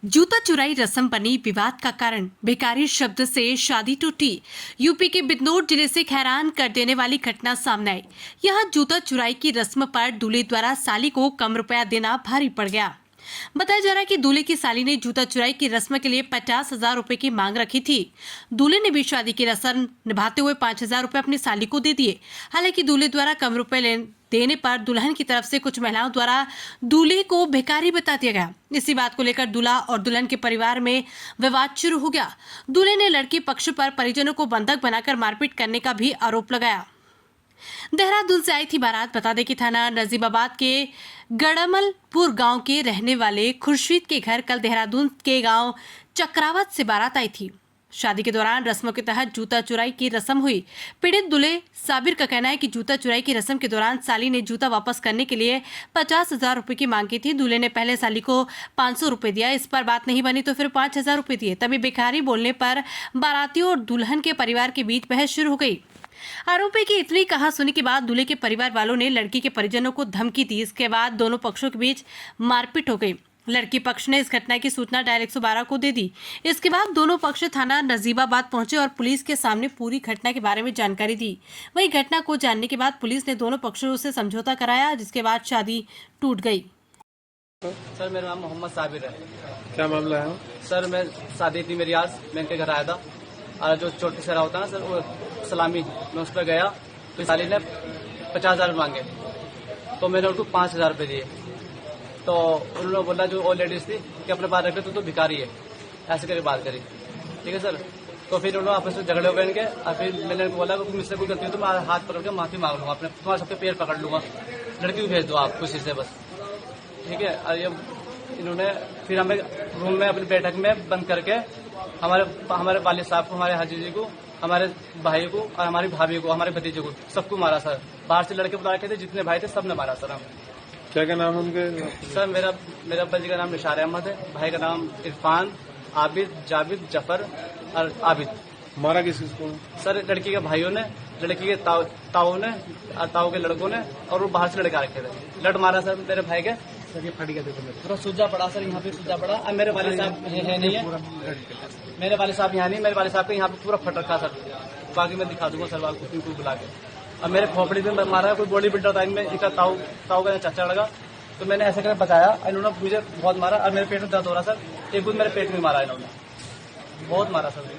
जूता चुराई रस्म बनी विवाद का कारण। भिखारी शब्द से शादी टूटी। यूपी के बिजनौर जिले से हैरान कर देने वाली घटना सामने आई। यहां जूता चुराई की रस्म पर दूल्हे द्वारा साली को कम रुपया देना भारी पड़ गया। बताया जा रहा है कि दूल्हे की साली ने जूता चुराई की रस्म के लिए 50,000 रुपए की मांग रखी थी। दूल्हे ने भी शादी की रस्म निभाते हुए 5,000 रुपए अपनी साली को दे दिए। हालांकि दूल्हे द्वारा कम रुपए देने पर दुल्हन की तरफ से कुछ महिलाओं द्वारा दूल्हे को भिखारी बता दिया गया। इसी बात को लेकर दूल्हा और दुल्हन के परिवार में विवाद शुरू हो गया। दूल्हे ने लड़की पक्ष पर परिजनों को बंधक बनाकर मारपीट करने का भी आरोप लगाया। देहरादून से आई थी बारात। बता दें कि थाना नजीबाबाद के गड़मलपुर गांव के रहने वाले खुर्शीद के घर कल देहरादून के गांव चक्रावत से बारात आई थी। शादी के दौरान रस्मों के तहत जूता चुराई की रस्म हुई। पीड़ित दूल्हे साबिर का कहना है कि जूता चुराई की रस्म के दौरान साली ने जूता वापस करने के लिए 50,000 रुपए की मांग की थी। दूल्हे ने पहले साली को 500 रुपए दिया। इस पर बात नहीं बनी तो फिर 5,000 रुपए दिए। तभी भिखारी बोलने पर बारातियों और दुल्हन के परिवार के बीच बहस शुरू हो गई। आरोपी की इतनी कहासुनी के बाद दूल्हे के परिवार वालों ने लड़की के परिजनों को धमकी दी। इसके बाद दोनों पक्षों के बीच मारपीट हो गई। लड़की पक्ष ने इस घटना की सूचना डायल 112 को दे दी। इसके बाद दोनों पक्ष थाना नजीबाबाद पहुंचे और पुलिस के सामने पूरी घटना के बारे में जानकारी दी। वहीं घटना को जानने के बाद पुलिस ने दोनों पक्षों से समझौता कराया, जिसके बाद शादी टूट गई। सर, मेरा नाम मोहम्मद साबिर है। क्या मामला है? सर, मैं शादी थी मेरी, आज मैं इनके घर आया था और जो छोटी सरा होता है ना सर, वो सलामी, मैं उस पर गया तो साली ने 50,000 मांगे तो मैंने उनको 5,000 रुपए दिए। तो उन्होंने बोला, जो और लेडीज थी, कि अपने पास रखे तो भिखारी है, ऐसे करके बात करी। ठीक है सर। तो फिर उन्होंने आपस में झगड़े हो गए इनके और फिर मैंने बोला कि मुझसे कोई गलती हो तो मैं हाथ पकड़ के माफी मांग लूंगा, अपने तुम्हारे सबके पैर पकड़ लूंगा, लड़की को भेज दो आप खुशी से बस। ठीक है। और ये इन्होंने फिर हमें रूम में अपनी बैठक में बंद करके हमारे वालिद साहब को, हमारे हाजी जी को, हमारे भाई को और हमारी भाभी को, हमारे भतीजे को, सबको मारा सर। बाहर से लड़के बुला रखे थे, जितने भाई थे सबने मारा सर हमें। क्या क्या नाम उनके? सर, मेरा अब्बा जी का नाम निशार अहमद है, भाई का नाम इरफान, आबिद, जाबिद, जफर और आबिद। मारा किस को? सर, लड़की के भाइयों ने, लड़की के ताऊ ने और ताऊ के लड़कों ने, और वो बाहर से लड़का रखे थे। लड़ मारा सर मेरे भाई के। सर, ये फट गया पूरा सूजा पड़ा सर, यहाँ पे सूजा पड़ा। अब मेरे वाले साहब है नहीं है, मेरे वाले साहब यहाँ नहीं, मेरे वाले साहब के यहाँ पे पूरा फट रखा सर। बाकी मैं दिखा दूंगा सर को बुला के। अब मेरे खोपड़ी में मारा, कोई बॉडी बिल्डर था इनमें, इनका ताऊ का चाचा लगा, तो मैंने ऐसे करके बचाया। इन्होंने मुझे बहुत मारा और मेरे पेट में दर्द हो रहा सर। एक दिन मेरे पेट में मारा इन्होंने, बहुत मारा सर।